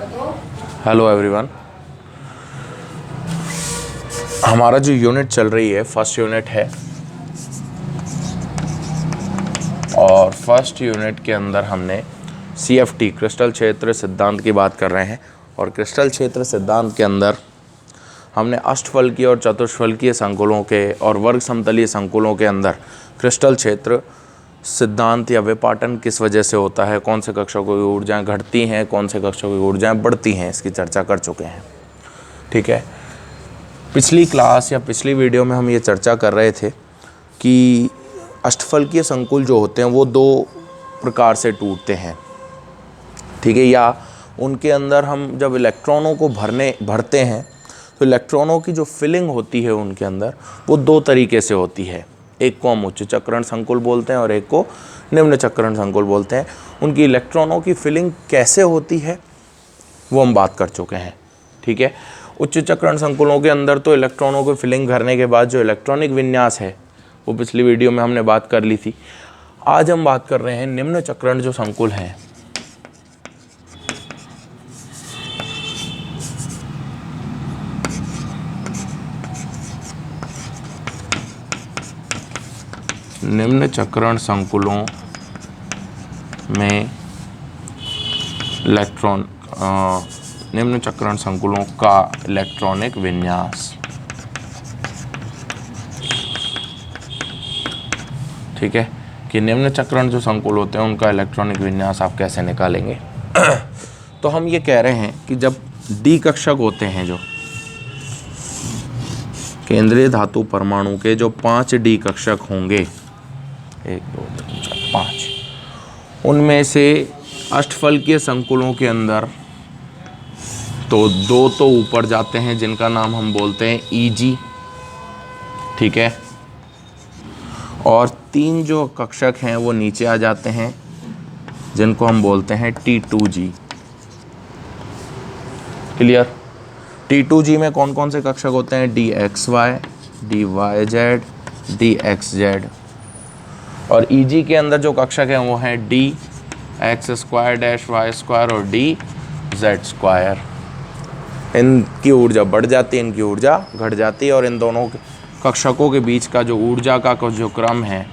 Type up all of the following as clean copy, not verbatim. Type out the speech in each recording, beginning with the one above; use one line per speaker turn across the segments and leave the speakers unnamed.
Hello everyone. हमारा जो unit चल रही है फर्स्ट यूनिट है और फर्स्ट यूनिट के अंदर हमने CFT क्रिस्टल क्षेत्र सिद्धांत की बात कर रहे हैं। और क्रिस्टल क्षेत्र सिद्धांत के अंदर हमने अष्टफलकीय और चतुष्फलकीय संकुलों के और वर्ग समतलीय संकुलों के अंदर क्रिस्टल क्षेत्र सिद्धांत या विपाटन किस वजह से होता है, कौन से कक्षकों की ऊर्जाएं घटती हैं, कौन से कक्षकों की ऊर्जाएं बढ़ती हैं, इसकी चर्चा कर चुके हैं। ठीक है, पिछली क्लास या पिछली वीडियो में हम ये चर्चा कर रहे थे कि अष्टफलकीय संकुल जो होते हैं वो दो प्रकार से टूटते हैं। ठीक है, या उनके अंदर हम जब इलेक्ट्रॉनों को भरते हैं तो इलेक्ट्रॉनों की जो फिलिंग होती है उनके अंदर वो दो तरीके से होती है। एक को हम उच्च चक्रण संकुल बोलते हैं और एक को निम्न चक्रण संकुल बोलते हैं। उनकी इलेक्ट्रॉनों की फिलिंग कैसे होती है वो हम बात कर चुके हैं। ठीक है, उच्च चक्रण संकुलों के अंदर तो इलेक्ट्रॉनों को फिलिंग भरने के बाद जो इलेक्ट्रॉनिक विन्यास है वो पिछली वीडियो में हमने बात कर ली थी। आज हम बात कर रहे हैं निम्न चक्रण जो संकुल हैं। निम्न चक्रण संकुलों में निम्न चक्रण संकुलों का इलेक्ट्रॉनिक विन्यास। ठीक है, कि निम्न चक्रण जो संकुल होते हैं उनका इलेक्ट्रॉनिक विन्यास आप कैसे निकालेंगे। तो हम ये कह रहे हैं कि जब डी कक्षक होते हैं, जो केंद्रीय धातु परमाणु के जो 5 डी कक्षक होंगे, 1 2 3 4 5, उनमें से अष्टफलकीय संकुलों के अंदर तो 2 तो ऊपर जाते हैं जिनका नाम हम बोलते हैं EG। ठीक है, और 3 जो कक्षक हैं वो नीचे आ जाते हैं जिनको हम बोलते हैं T2G। क्लियर? T2G में कौन कौन से कक्षक होते हैं? DXY, DYZ, DXZ। और EG के अंदर जो कक्षक हैं वो हैं DX² -Y² और DZ²। इनकी ऊर्जा बढ़ जाती है, इनकी ऊर्जा घट जाती है। और इन दोनों कक्षकों के बीच का जो ऊर्जा का जो क्रम है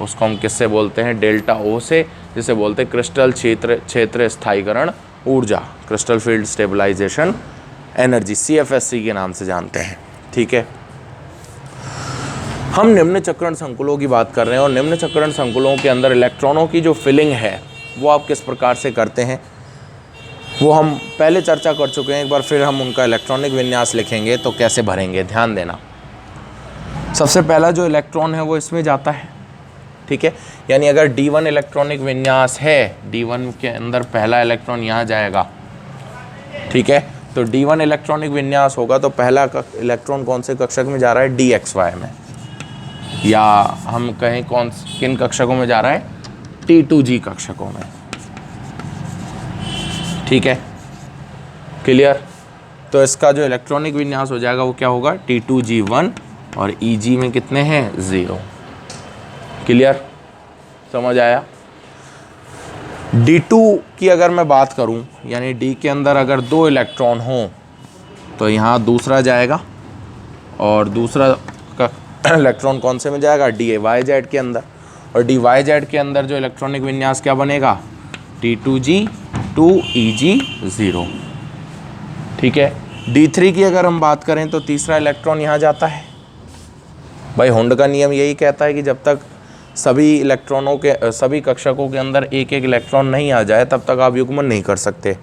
उसको हम किससे बोलते हैं? डेल्टा O से, जिसे बोलते हैं क्रिस्टल क्षेत्र स्थायीकरण ऊर्जा, crystal field stabilisation energy, CFSC के नाम से जानते हैं। ठीक है, हम निम्न चक्रण संकुलों की बात कर रहे हैं और निम्न चक्रण संकुलों के अंदर इलेक्ट्रॉनों की जो फिलिंग है वो आप किस प्रकार से करते हैं वो हम पहले चर्चा कर चुके हैं। एक बार फिर हम उनका इलेक्ट्रॉनिक विन्यास लिखेंगे तो कैसे भरेंगे, ध्यान देना। सबसे पहला जो इलेक्ट्रॉन है वो इसमें जाता है। ठीक है, यानी अगर D1 इलेक्ट्रॉनिक विन्यास है, D1 के अंदर पहला इलेक्ट्रॉन यहाँ जाएगा। ठीक है, तो D1 इलेक्ट्रॉनिक विन्यास होगा तो पहला इलेक्ट्रॉन कौन से कक्षक में जा रहा है? DXY में। या हम कहें किन कक्षकों में जा रहा है? T2G कक्षकों में। ठीक है, क्लियर? तो इसका जो इलेक्ट्रॉनिक विन्यास हो जाएगा वो क्या होगा? T2G1 और EG में कितने हैं? 0। क्लियर? समझ आया? D2 की अगर मैं बात करूं, यानी D के अंदर अगर 2 इलेक्ट्रॉन हों तो यहाँ दूसरा जाएगा और दूसरा का इलेक्ट्रॉन कौन से में जाएगा? DYZ के अंदर। और DYZ के अंदर जो इलेक्ट्रॉनिक विन्यास क्या बनेगा? T2G 2 EG 0। ठीक है, D3 की अगर हम बात करें तो तीसरा इलेक्ट्रॉन यहाँ जाता है। भाई हुंड का नियम यही कहता है कि जब तक सभी कक्षकों के अंदर एक एक इलेक्ट्रॉन नहीं आ जाए तब तक आप युग्मन नहीं कर सकते।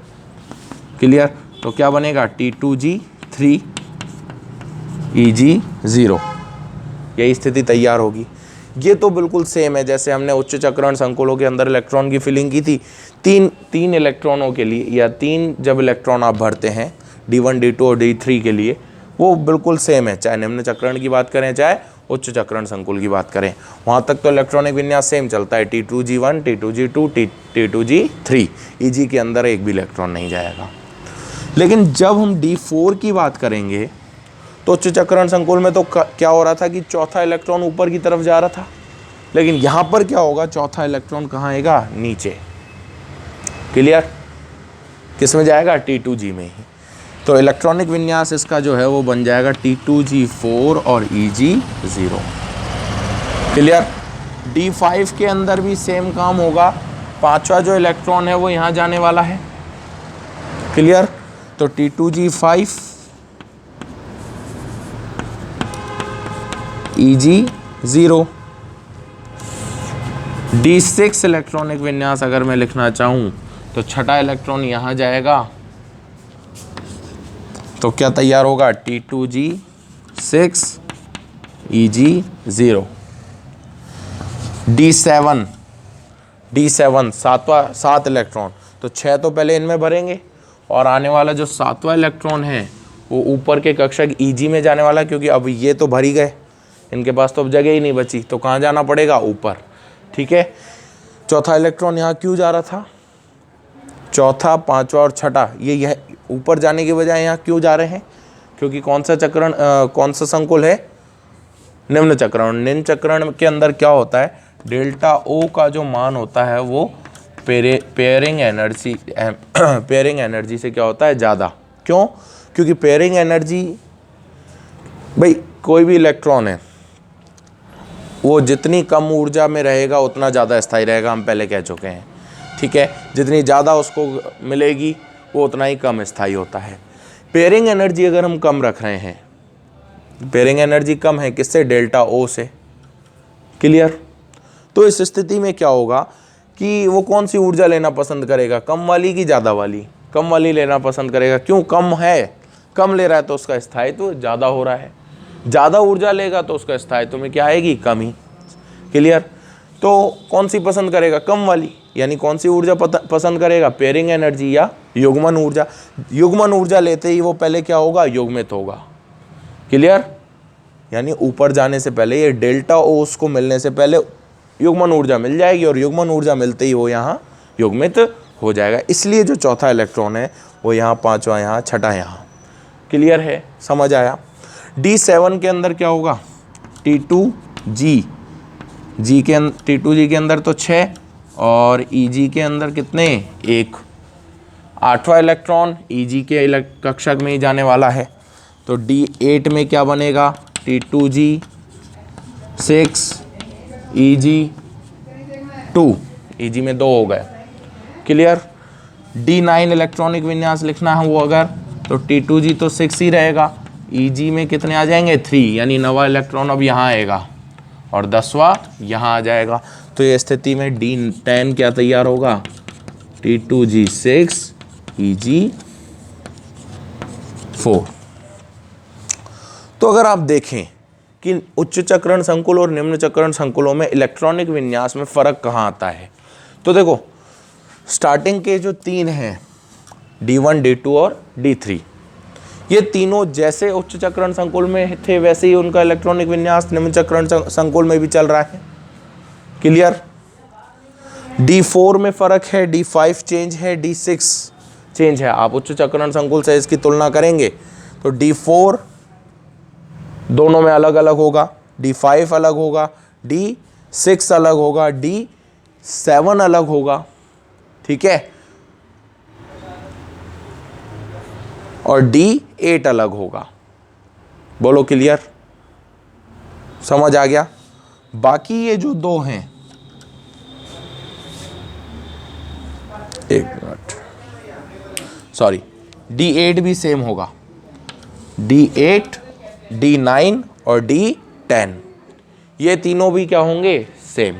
क्लियर? तो क्या बनेगा? T2G 3 EG 0। यही स्थिति तैयार होगी। ये तो बिल्कुल सेम है जैसे हमने उच्च चक्रण संकुलों के अंदर इलेक्ट्रॉन की फिलिंग की थी। तीन इलेक्ट्रॉनों के लिए, या 3 जब इलेक्ट्रॉन आप भरते हैं D1 D2 और D3 के लिए, वो बिल्कुल सेम है, चाहे निम्न चक्रण की बात करें चाहे उच्च चक्रण संकुल की बात करें। वहाँ तक तो इलेक्ट्रॉनिक विन्यास सेम चलता है, T2G1 T2G2 T2G3। EG के अंदर एक भी इलेक्ट्रॉन नहीं जाएगा। लेकिन जब हम D4 की बात करेंगे तो उच्च चक्रण संकुल में तो क्या हो रहा था कि चौथा इलेक्ट्रॉन ऊपर की तरफ जा रहा था, लेकिन यहाँ पर क्या होगा? चौथा इलेक्ट्रॉन कहाँ आएगा? नीचे। क्लियर? किस में जाएगा, T2G में ही। तो इलेक्ट्रॉनिक विन्यास इसका जो है वो बन जाएगा T2G4 और Eg0। क्लियर। D5 के अंदर भी सेम काम होगा, पांचवा जो इलेक्ट्रॉन है वो यहाँ जाने वाला है। क्लियर। तो T2G5 Eg0। D6 इलेक्ट्रॉनिक विन्यास अगर मैं लिखना चाहूँ तो छठा इलेक्ट्रॉन यहाँ जाएगा, तो क्या तैयार होगा, T2G6 Eg0। D7 सात इलेक्ट्रॉन, तो 6 तो पहले इनमें भरेंगे और आने वाला जो सातवां इलेक्ट्रॉन है वो ऊपर के कक्षक Eg में जाने वाला, क्योंकि अब ये तो भर ही गए, इनके पास तो अब जगह ही नहीं बची, तो कहाँ जाना पड़ेगा, ऊपर। ठीक है। चौथा इलेक्ट्रॉन यहाँ क्यों जा रहा था, चौथा, पांचवा और छठा ये ऊपर जाने के बजाय यहाँ क्यों जा रहे हैं, क्योंकि कौन सा संकुल है, निम्न चक्रण। निम्न चक्रण के अंदर क्या होता है, डेल्टा ओ का जो मान होता है वो पेयरिंग एनर्जी से क्या होता है, ज़्यादा। क्यों, क्योंकि पेयरिंग एनर्जी, भाई कोई भी इलेक्ट्रॉन है वो जितनी कम ऊर्जा में रहेगा उतना ज़्यादा स्थायी रहेगा, हम पहले कह चुके हैं। ठीक है। जितनी ज़्यादा उसको मिलेगी वो उतना ही कम स्थायी होता है। पेयरिंग एनर्जी अगर हम कम रख रहे हैं, पेयरिंग एनर्जी कम है किससे, डेल्टा ओ से। क्लियर। तो इस स्थिति में क्या होगा कि वो कौन सी ऊर्जा लेना पसंद करेगा, कम वाली की ज़्यादा वाली, कम वाली लेना पसंद करेगा। क्यों, कम है, कम ले रहा है तो उसका स्थायित्व ज़्यादा हो रहा है, ज़्यादा ऊर्जा लेगा तो उसका स्थायित्व में क्या आएगी, कमी। क्लियर। तो कौन सी पसंद करेगा, कम वाली, यानी कौन सी ऊर्जा पसंद करेगा, पेयरिंग एनर्जी या युग्मन ऊर्जा। युग्मन ऊर्जा लेते ही वो पहले क्या होगा, युग्मित होगा। क्लियर। यानी ऊपर जाने से पहले, ये डेल्टा ओ उसको मिलने से पहले युग्मन ऊर्जा मिल जाएगी और युग्मन ऊर्जा मिलते ही वो यहाँ युग्मित हो जाएगा। इसलिए जो चौथा इलेक्ट्रॉन है वो यहाँ, पांचवा यहाँ, छठा यहाँ। क्लियर है, समझ आया। D7 के अंदर क्या होगा, T2G के अंदर तो 6 और Eg के अंदर कितने, 1। आठवां इलेक्ट्रॉन Eg के कक्षक में ही जाने वाला है, तो D8 में क्या बनेगा, T2G6 Eg2, Eg में 2 हो गए। क्लियर। D9 इलेक्ट्रॉनिक विन्यास लिखना है वो अगर, तो T2G तो 6 ही रहेगा, Eg में कितने आ जाएंगे, 3, यानी नवा इलेक्ट्रॉन अब यहाँ आएगा और 10वां यहाँ आ जाएगा। तो ये स्थिति में D10 क्या तैयार होगा, T2G6 Eg4। तो अगर आप देखें कि उच्च चक्रण संकुल और निम्न चक्रण संकुलों में इलेक्ट्रॉनिक विन्यास में फ़र्क कहाँ आता है, तो देखो स्टार्टिंग के जो 3 हैं, D1, D2 और D3, ये तीनों जैसे उच्च चक्रण संकुल में थे वैसे ही उनका इलेक्ट्रॉनिक विन्यास निम्न चक्रण संकुल में भी चल रहा है। क्लियर। D4 में फ़र्क है, D5 चेंज है, D6 चेंज है। आप उच्च चक्रण संकुल से इसकी तुलना करेंगे तो D4 दोनों में अलग अलग होगा, D5 अलग होगा, D6 अलग होगा, D7 अलग होगा। ठीक है। और D8 अलग होगा। बोलो क्लियर, समझ आ गया। बाकी ये जो 2 हैं, एक मिनट, सॉरी, D8 भी सेम होगा, D8, D9 और D10, ये तीनों भी क्या होंगे, सेम।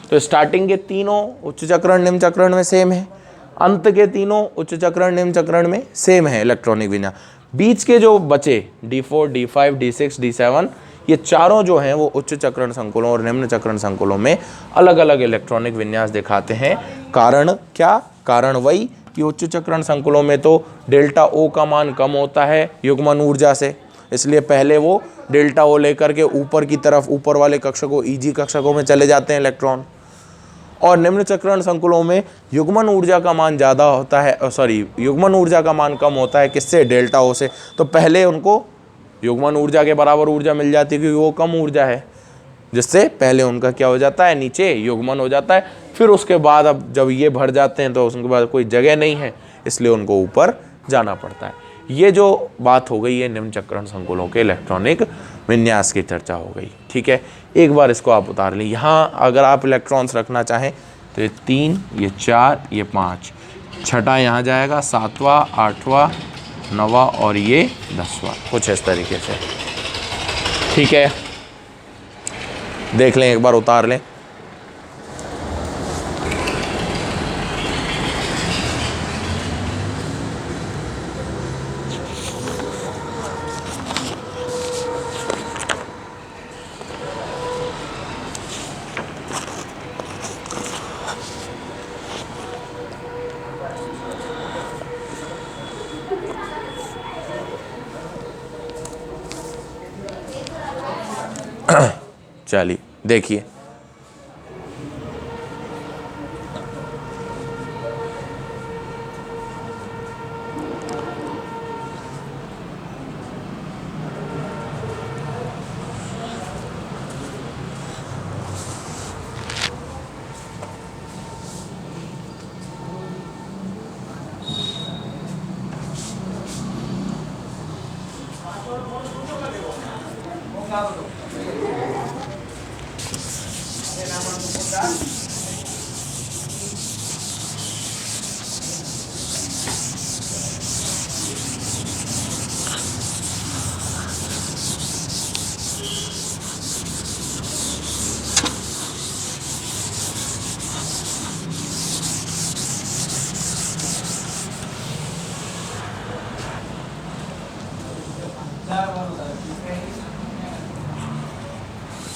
तो स्टार्टिंग के तीनों उच्च चक्रण निम्न चक्रण में सेम है, अंत के तीनों उच्च चक्रण निम्न चक्रण में सेम है इलेक्ट्रॉनिक विन्यास। बीच के जो बचे D4, D5, D6, D7, ये चारों जो हैं वो उच्च चक्रण संकुलों और निम्न चक्रण संकुलों में अलग अलग इलेक्ट्रॉनिक विन्यास दिखाते हैं। कारण क्या, कारण वही कि उच्च चक्रण संकुलों में तो डेल्टा ओ का मान कम होता है युग्मन ऊर्जा से, इसलिए पहले वो डेल्टा ओ लेकर के ऊपर की तरफ, ऊपर वाले कक्षकों Eg कक्षकों में चले जाते हैं इलेक्ट्रॉन। और निम्न चक्रण संकुलों में युग्मन ऊर्जा का मान ज़्यादा होता है, युग्मन ऊर्जा का मान कम होता है, किससे, डेल्टा ओ से। तो पहले उनको युग्मन ऊर्जा के बराबर ऊर्जा मिल जाती है क्योंकि वो कम ऊर्जा है, जिससे पहले उनका क्या हो जाता है, नीचे युग्मन हो जाता है। फिर उसके बाद अब जब ये भर जाते हैं तो उसके बाद कोई जगह नहीं है, इसलिए उनको ऊपर जाना पड़ता है। ये जो बात हो गई, ये निम्न चक्रण संकुलों के इलेक्ट्रॉनिक विन्यास की चर्चा हो गई। ठीक है, एक बार इसको आप उतार लें। यहाँ अगर आप इलेक्ट्रॉन्स रखना चाहें तो ये 3, ये 4, ये 5, छठा यहाँ जाएगा, 7वां, 8वां, 9वां और ये 10वां, कुछ इस तरीके से। ठीक है, देख लें, एक बार उतार लें। चलिए देखिए,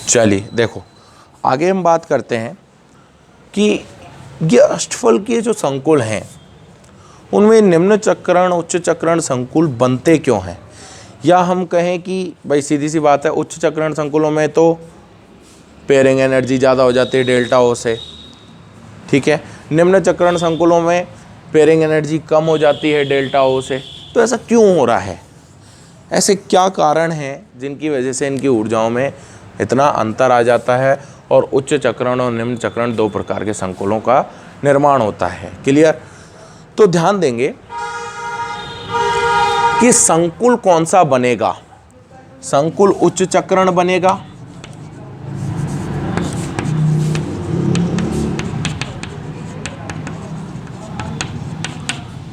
चलिए देखो, आगे हम बात करते हैं कि ये अष्टफल के जो संकुल हैं उनमें निम्न चक्रण उच्च चक्रण संकुल बनते क्यों हैं, या हम कहें कि भाई सीधी सी बात है, उच्च चक्रण संकुलों में तो पेयरिंग एनर्जी ज़्यादा हो जाती है डेल्टा ओ से। ठीक है, निम्न चक्रण संकुलों में पेयरिंग एनर्जी कम हो जाती है डेल्टा ओ से। तो ऐसा क्यों हो रहा है, ऐसे क्या कारण हैं जिनकी वजह से इनकी ऊर्जाओं में इतना अंतर आ जाता है और उच्च चक्रण और निम्न चक्रण दो प्रकार के संकुलों का निर्माण होता है। क्लियर? तो ध्यान देंगे कि संकुल कौन सा बनेगा। संकुल उच्च चक्रण बनेगा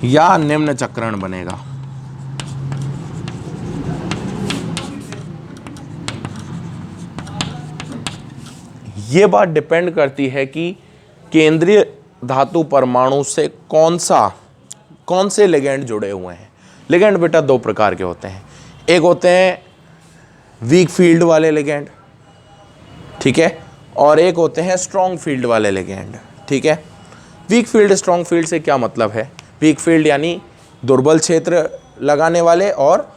या निम्न चक्रण बनेगा। ये बात डिपेंड करती है कि केंद्रीय धातु परमाणु से कौन से लिगेंड जुड़े हुए हैं। लिगेंड बेटा दो प्रकार के होते हैं, एक होते हैं वीक फील्ड वाले लिगेंड, ठीक है, और एक होते हैं स्ट्रॉन्ग फील्ड वाले लिगेंड। ठीक है, वीक फील्ड स्ट्रॉन्ग फील्ड से क्या मतलब है? वीक फील्ड यानी दुर्बल क्षेत्र लगाने वाले और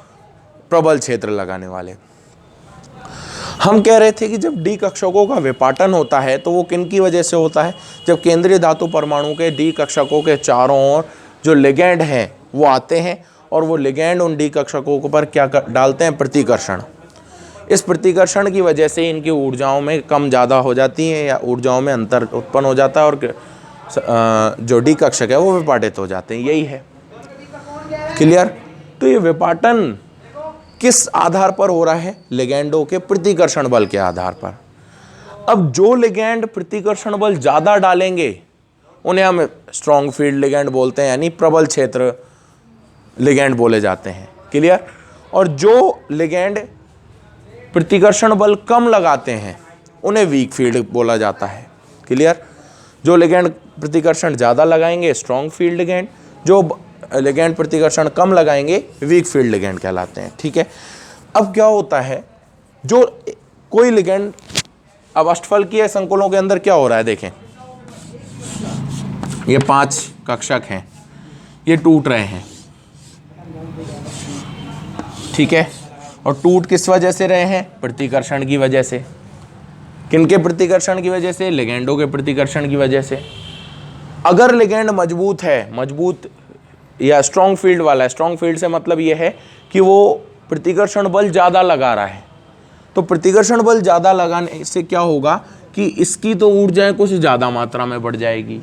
प्रबल क्षेत्र लगाने वाले। हम कह रहे थे कि जब डी कक्षकों का विपाटन होता है तो वो किन की वजह से होता है? जब केंद्रीय धातु परमाणु के डी कक्षकों के चारों ओर जो लिगेंड हैं वो आते हैं और वो लिगेंड उन डी कक्षकों पर क्या डालते हैं? प्रतिकर्षण। इस प्रतिकर्षण की वजह से इनकी ऊर्जाओं में कम ज़्यादा हो जाती हैं या ऊर्जाओं में अंतर उत्पन्न हो जाता है और जो डी कक्षक है वो विपाटित हो जाते हैं। यही है। क्लियर? तो ये विपाटन किस आधार पर हो रहा है? लिगेंडों के प्रतिकर्षण बल के आधार पर। अब जो लिगेंड प्रतिकर्षण बल ज़्यादा डालेंगे उन्हें हम स्ट्रॉन्ग फील्ड लिगेंड बोलते हैं, यानी प्रबल क्षेत्र लिगेंड बोले जाते हैं। क्लियर? और जो लिगेंड प्रतिकर्षण बल कम लगाते हैं उन्हें वीक फील्ड बोला जाता है। क्लियर? जो लिगेंड प्रतिकर्षण ज़्यादा लगाएंगे स्ट्रॉन्ग फील्ड लिगेंड, जो लिगेंड प्रतिकर्षण कम लगाएंगे वीक फील्ड लिगेंड कहलाते हैं। ठीक है, अब क्या होता है, जो कोई लिगेंड, अब अष्टफल की संकुलों के अंदर क्या हो रहा है देखें, ये 5 कक्षक हैं, ये टूट रहे हैं। ठीक है, और टूट किस वजह से रहे हैं? प्रतिकर्षण की वजह से। किनके प्रतिकर्षण की वजह से? लिगेंडों के प्रतिकर्षण की वजह से। अगर लिगेंड मजबूत है, मजबूत या स्ट्रॉन्ग फील्ड वाला है, स्ट्रॉन्ग फील्ड से मतलब ये है कि वो प्रतिकर्षण बल ज़्यादा लगा रहा है, तो प्रतिकर्षण बल ज़्यादा लगाने से क्या होगा कि इसकी तो ऊर्जा कुछ ज़्यादा मात्रा में बढ़ जाएगी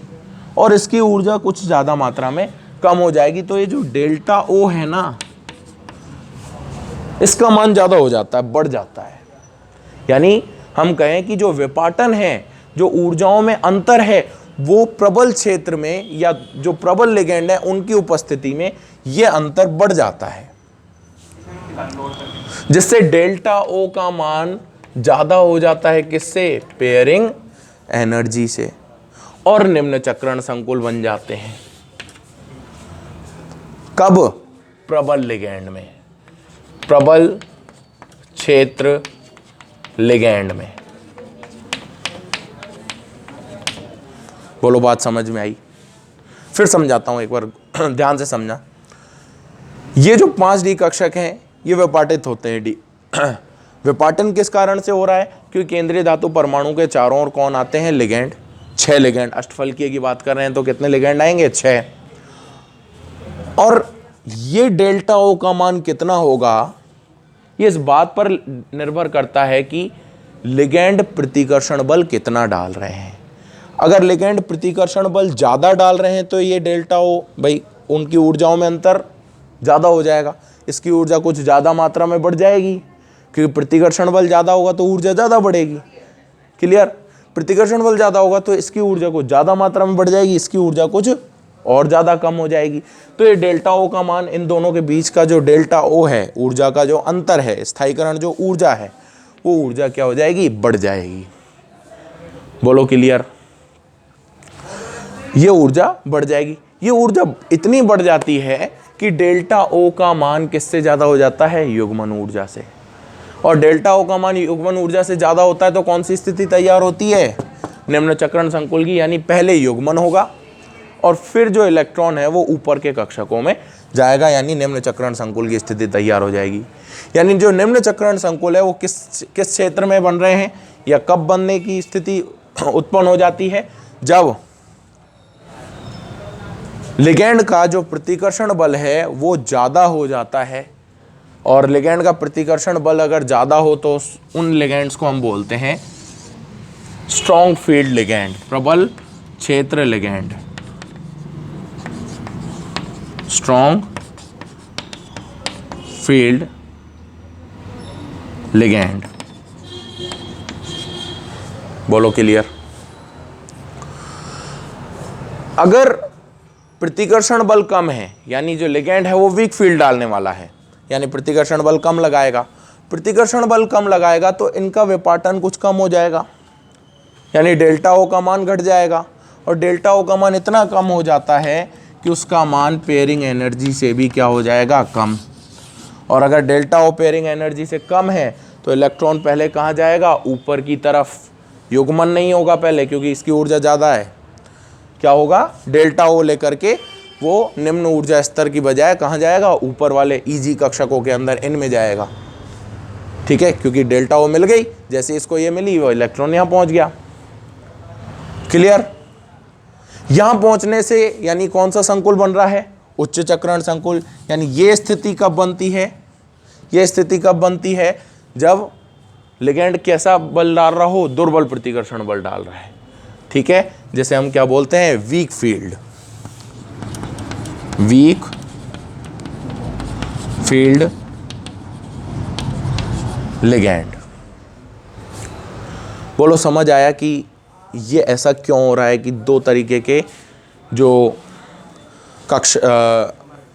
और इसकी ऊर्जा कुछ ज़्यादा मात्रा में कम हो जाएगी, तो ये जो डेल्टा ओ है ना, इसका मान ज्यादा हो जाता है, बढ़ जाता है। यानी हम कहें कि जो विपाटन है, जो ऊर्जाओं में अंतर है, वो प्रबल क्षेत्र में या जो प्रबल लिगेंड है उनकी उपस्थिति में ये अंतर बढ़ जाता है, जिससे डेल्टा ओ का मान ज्यादा हो जाता है। किससे? पेयरिंग एनर्जी से, और निम्न चक्रण संकुल बन जाते हैं। कब? प्रबल लिगेंड में, प्रबल क्षेत्र लिगेंड में। बोलो बात समझ में आई? फिर समझाता हूं एक बार, ध्यान से समझना। ये जो 5D कक्षक हैं ये विपाटित होते हैं डी। विपाटन किस कारण से हो रहा है? क्योंकि केंद्रीय धातु परमाणु के चारों ओर कौन आते हैं? लिगेंड। 6 लिगेंड। अष्टफलकीय की बात कर रहे हैं तो कितने लिगेंड आएंगे? 6। और ये डेल्टा ओ का मान कितना होगा, ये इस बात पर निर्भर करता है कि लिगेंड प्रतिकर्षण बल कितना डाल रहे हैं। अगर लिगेंड प्रतिकर्षण बल ज़्यादा डाल रहे हैं तो ये डेल्टा ओ, भाई उनकी ऊर्जाओं में अंतर ज़्यादा हो जाएगा, इसकी ऊर्जा कुछ ज़्यादा मात्रा में बढ़ जाएगी, क्योंकि प्रतिकर्षण बल ज़्यादा होगा तो ऊर्जा ज़्यादा बढ़ेगी। क्लियर? प्रतिकर्षण बल ज़्यादा होगा तो इसकी ऊर्जा कुछ ज़्यादा मात्रा में बढ़ जाएगी, इसकी ऊर्जा कुछ और ज़्यादा कम हो जाएगी। तो ये डेल्टा ओ का मान, इन दोनों के बीच का जो डेल्टा ओ है, ऊर्जा का जो अंतर है, स्थायीकरण जो ऊर्जा है, वो ऊर्जा क्या हो जाएगी? बढ़ जाएगी। बोलो क्लियर? ये ऊर्जा बढ़ जाएगी। ये ऊर्जा इतनी बढ़ जाती है कि डेल्टा ओ का मान किससे ज़्यादा हो जाता है? युग्मन ऊर्जा से। और डेल्टा ओ का मान युग्मन ऊर्जा से ज़्यादा होता है तो कौन सी स्थिति तैयार होती है? निम्न चक्रण संकुल की। यानी पहले युग्मन होगा और फिर जो इलेक्ट्रॉन है वो ऊपर के कक्षकों में जाएगा, यानी निम्न चक्रण संकुल की स्थिति तैयार हो जाएगी। यानी जो निम्न चक्रण संकुल है वो किस क्षेत्र में बन रहे हैं या कब बनने की स्थिति उत्पन्न हो जाती है? जब लिगेंड का जो प्रतिकर्षण बल है वो ज़्यादा हो जाता है, और लिगेंड का प्रतिकर्षण बल अगर ज़्यादा हो तो उन लिगेंड्स को हम बोलते हैं स्ट्रॉन्ग फील्ड लिगेंड, प्रबल क्षेत्र लिगेंड, स्ट्रॉन्ग फील्ड लिगेंड। बोलो क्लियर? अगर प्रतिकर्षण बल कम है, यानी जो लिगेंड है वो वीक फील्ड डालने वाला है, यानी प्रतिकर्षण बल कम लगाएगा, प्रतिकर्षण बल कम लगाएगा तो इनका विपाटन कुछ कम हो जाएगा, यानी डेल्टा ओ का मान घट जाएगा। और डेल्टा ओ का मान इतना कम हो जाता है कि उसका मान पेयरिंग एनर्जी से भी क्या हो जाएगा? कम। और अगर डेल्टा ओ पेयरिंग एनर्जी से कम है तो इलेक्ट्रॉन पहले कहाँ जाएगा? ऊपर की तरफ। युग्मन नहीं होगा पहले, क्योंकि इसकी ऊर्जा ज़्यादा है। क्या होगा? डेल्टा ओ लेकर के वो निम्न ऊर्जा स्तर की बजाय कहाँ जाएगा? ऊपर वाले ईजी कक्षकों के अंदर, इनमें जाएगा। ठीक है? क्योंकि डेल्टा ओ मिल गई, जैसे इसको ये मिली वो इलेक्ट्रॉन यहाँ पहुँच गया। क्लियर? यहाँ पहुँचने से यानी कौन सा संकुल बन रहा है? उच्च चक्रण संकुल। यानी ये स्थिति कब बनती है? ये स्थिति कब बनती है? जब लिगेंड कैसा बल डाल रहा हो? दुर्बल प्रतिकर्षण बल डाल रहा है। ठीक है? जैसे हम क्या बोलते हैं? Weak field, weak field ligand. बोलो समझ आया कि ये ऐसा क्यों हो रहा है कि दो तरीके के जो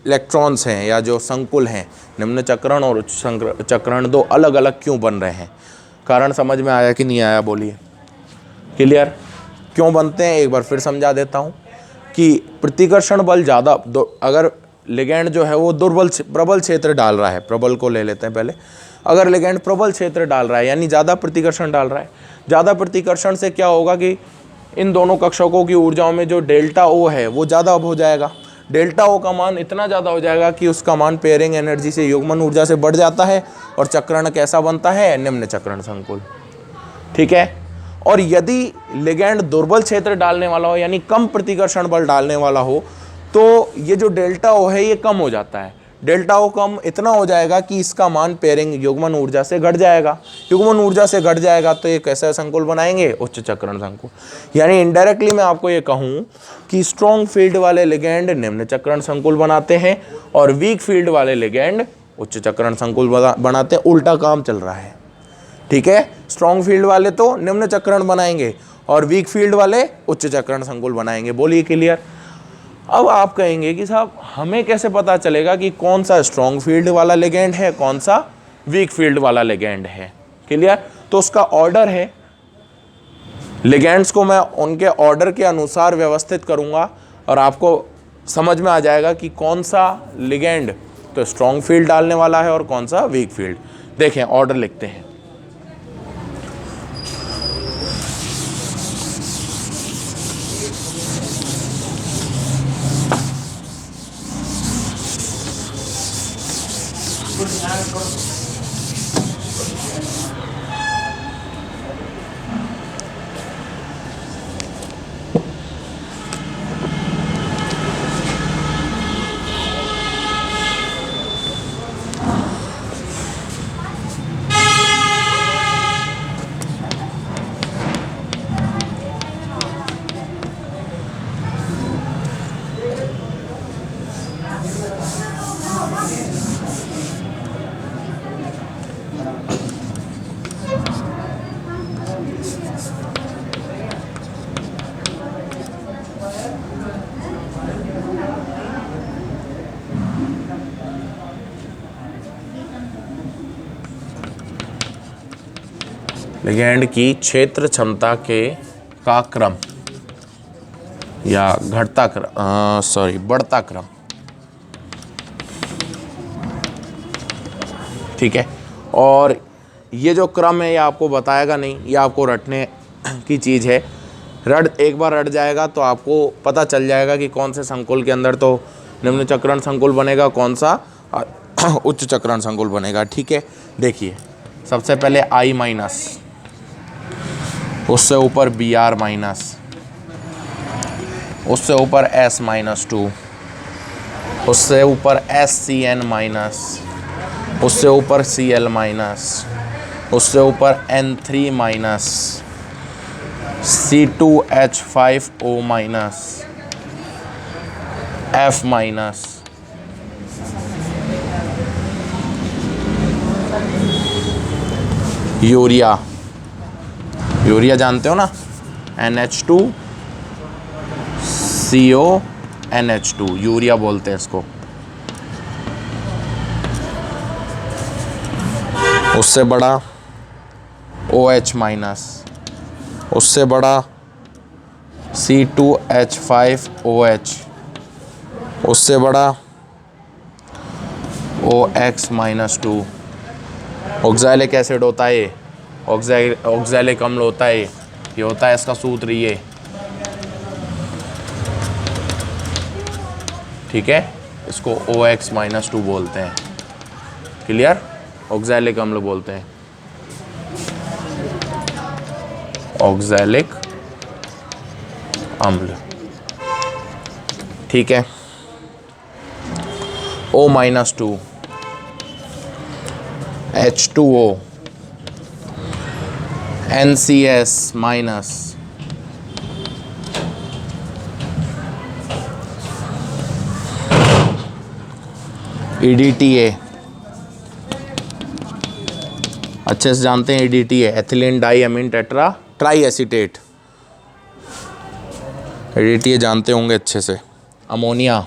इलेक्ट्रॉन्स हैं या जो संकुल हैं, निम्न चक्रण और उच्च चक्रण, दो अलग अलग क्यों बन रहे हैं? कारण समझ में आया कि नहीं आया? बोलिए। क्लियर? क्यों बनते हैं एक बार फिर समझा देता हूँ कि प्रतिकर्षण बल ज़्यादा, अगर लिगेंड जो है वो प्रबल क्षेत्र डाल रहा है, प्रबल को ले लेते हैं पहले। अगर लिगेंड प्रबल क्षेत्र डाल रहा है यानी ज़्यादा प्रतिकर्षण डाल रहा है, ज़्यादा प्रतिकर्षण से क्या होगा कि इन दोनों कक्षकों की ऊर्जाओं में जो डेल्टा ओ है वो ज़्यादा अब हो जाएगा। डेल्टा ओ का मान इतना ज़्यादा हो जाएगा कि उसका मान पेयरिंग एनर्जी से युग्मन ऊर्जा से बढ़ जाता है और चक्रण कैसा बनता है? निम्न चक्रण संकुल। ठीक है? और यदि लिगेंड दुर्बल क्षेत्र डालने वाला हो यानी कम प्रतिकर्षण बल डालने वाला हो तो ये जो डेल्टा ओ है ये कम हो जाता है। डेल्टा ओ कम इतना हो जाएगा कि इसका मान पेयरिंग युग्मन ऊर्जा से घट जाएगा। युग्मन ऊर्जा से घट जाएगा तो ये कैसा संकुल बनाएंगे, उच्च चक्रण संकुल। यानी इनडायरेक्टली मैं आपको ये कहूँ कि स्ट्रॉन्ग फील्ड वाले लिगेंड निम्न चक्रण संकुल बनाते हैं और वीक फील्ड वाले लिगेंड उच्च चक्रण संकुल बनाते हैं। उल्टा काम चल रहा है, ठीक है। स्ट्रॉन्ग फील्ड वाले तो निम्न चक्रण बनाएंगे और वीक फील्ड वाले उच्च चक्रण संकुल बनाएंगे। बोलिए क्लियर। अब आप कहेंगे कि साहब हमें कैसे पता चलेगा कि कौन सा स्ट्रॉन्ग फील्ड वाला लिगेंड है, कौन सा वीक फील्ड वाला लिगेंड है। क्लियर। तो उसका ऑर्डर है, लिगेंड्स को मैं उनके ऑर्डर के अनुसार व्यवस्थित करूंगा और आपको समझ में आ जाएगा कि कौन सा लिगेंड तो स्ट्रॉन्ग फील्ड डालने वाला है और कौन सा वीक फील्ड। देखें ऑर्डर लिखते हैं। लिगेंड की क्षेत्र क्षमता के का क्रम या घटता क्रम, बढ़ता क्रम, ठीक है। और ये जो क्रम है ये आपको बताएगा नहीं, ये आपको रटने की चीज़ है। एक बार रट जाएगा तो आपको पता चल जाएगा कि कौन से संकुल के अंदर तो निम्न चक्रण संकुल बनेगा, कौन सा उच्च चक्रण संकुल बनेगा, ठीक है। देखिए सबसे पहले I माइनस, उससे ऊपर Br माइनस, उससे ऊपर S माइनस 2, उससे ऊपर SCN माइनस, उससे ऊपर Cl माइनस, उससे ऊपर N3 minus, C2H5O minus, F minus, urea, urea जानते हो ना, NH2CO यूरिया बोलते हैं इसको। उससे बड़ा OH माइनस, उससे बड़ा C2H5OH, उससे बड़ा OX माइनस 2। ऑक्सैलिक एसिड होता है ये, ऑक्सैलिक अम्ल होता है ये होता है इसका सूत्र ये, ठीक है। इसको OX माइनस 2 बोलते हैं। क्लियर। ऑक्सैलिक अम्ल बोलते हैं, ऑक्सैलिक अम्ल, ठीक है। O minus 2, H2O, NCS minus, EDTA, अच्छे से जानते हैं EDTA, एथिलीन डाई अमीन टेट्रा ट्राई एसीटेट, EDTA जानते होंगे अच्छे से। अमोनिया,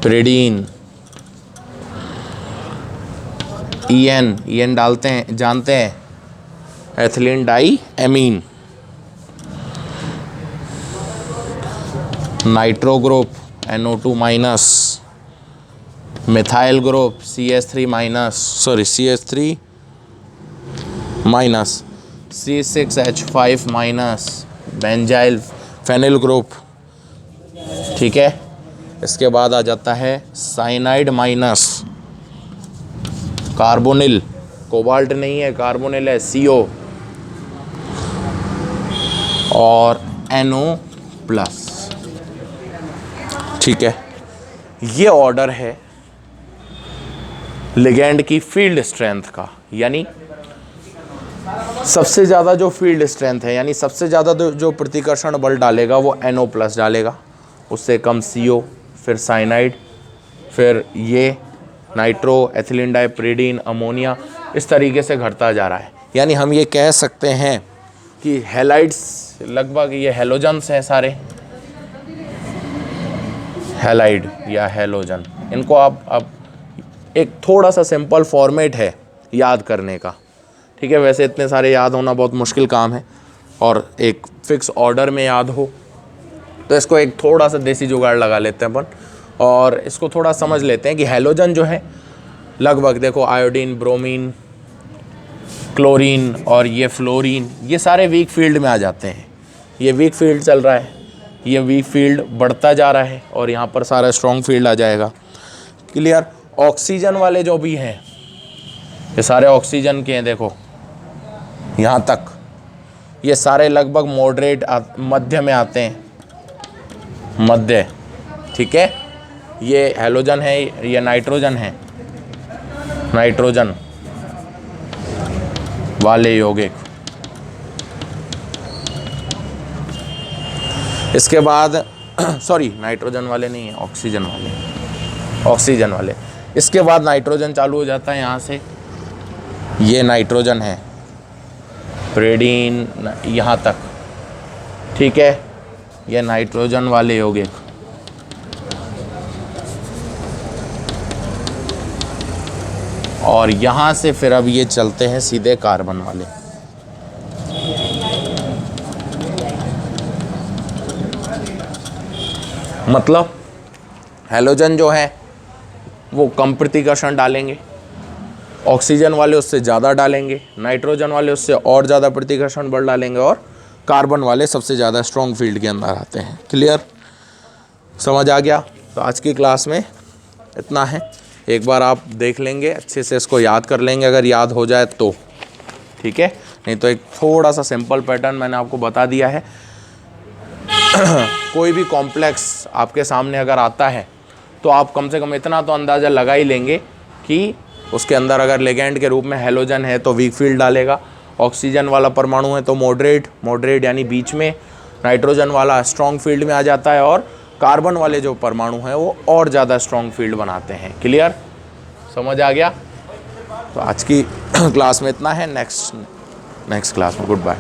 प्रिडीन, EN डालते हैं, जानते हैं, ethylene di amine. Nitro group NO2 minus, methyl group CH3 minus, C6H5 minus, benzyl phenyl group, ठीक है। इसके बाद आ जाता है साइनाइड माइनस, कार्बोनिल, कोबाल्ट नहीं है, कार्बोनिल है, CO और NO प्लस, ठीक है। ये ऑर्डर है लिगैंड की फील्ड स्ट्रेंथ का, यानी सबसे ज़्यादा जो फील्ड स्ट्रेंथ है, यानी सबसे ज़्यादा जो प्रतिकर्षण बल डालेगा वो NO+ डालेगा, उससे कम CO, फिर साइनाइड, फिर ये नाइट्रो, एथिलीन डाइप्रिडीन, अमोनिया, इस तरीके से घटता जा रहा है। यानी हम ये कह सकते हैं कि हैलाइड्स लगभग ये हैलोजन्स हैं सारे, हैलाइड या हैलोजन। इनको आप एक थोड़ा सा सिंपल फॉर्मेट है याद करने का, ठीक है। वैसे इतने सारे याद होना बहुत मुश्किल काम है, और एक फिक्स ऑर्डर में याद हो, तो इसको एक थोड़ा सा देसी जुगाड़ लगा लेते हैं अपन, और इसको थोड़ा समझ लेते हैं कि हैलोजन जो है लगभग देखो आयोडीन, ब्रोमीन, क्लोरीन और ये फ्लोरीन, ये सारे वीक फील्ड में आ जाते हैं। ये वीक फील्ड चल रहा है, ये वीक फील्ड बढ़ता जा रहा है, और यहाँ पर सारा स्ट्रॉन्ग फील्ड आ जाएगा। क्लियर। ऑक्सीजन वाले जो भी हैं, ये सारे ऑक्सीजन के हैं, देखो यहाँ तक ये सारे लगभग मॉडरेट मध्य में आते हैं, मध्य, ठीक है। ये हैलोजन है, ये नाइट्रोजन है, नाइट्रोजन वाले यौगिक। इसके बाद सॉरी, नाइट्रोजन वाले नहीं है, ऑक्सीजन वाले, ऑक्सीजन वाले। इसके बाद नाइट्रोजन चालू हो जाता है यहाँ से, ये नाइट्रोजन है, प्रेडीन यहाँ तक, ठीक है। ये नाइट्रोजन वाले यौगिक, और यहाँ से फिर अब ये चलते हैं सीधे कार्बन वाले। मतलब हैलोजन जो है वो कम प्रतिकर्षण डालेंगे, ऑक्सीजन वाले उससे ज़्यादा डालेंगे, नाइट्रोजन वाले उससे और ज़्यादा प्रतिकर्षण बल डालेंगे, और कार्बन वाले सबसे ज़्यादा स्ट्रॉन्ग फील्ड के अंदर आते हैं। क्लियर, समझ आ गया? तो आज की क्लास में इतना है। एक बार आप देख लेंगे, अच्छे से इसको याद कर लेंगे, अगर याद हो जाए तो ठीक है, नहीं तो एक थोड़ा सा सिंपल पैटर्न मैंने आपको बता दिया है। कोई भी कॉम्प्लेक्स आपके सामने अगर आता है तो आप कम से कम इतना तो अंदाज़ा लगा ही लेंगे कि उसके अंदर अगर लिगैंड के रूप में हैलोजन है तो वीक फील्ड डालेगा, ऑक्सीजन वाला परमाणु है तो मॉडरेट यानी बीच में, नाइट्रोजन वाला स्ट्रॉन्ग फील्ड में आ जाता है, और कार्बन वाले जो परमाणु हैं वो और ज़्यादा स्ट्रॉन्ग फील्ड बनाते हैं। क्लियर, समझ आ गया? तो आज की क्लास में इतना है। नेक्स्ट क्लास में गुड बाय।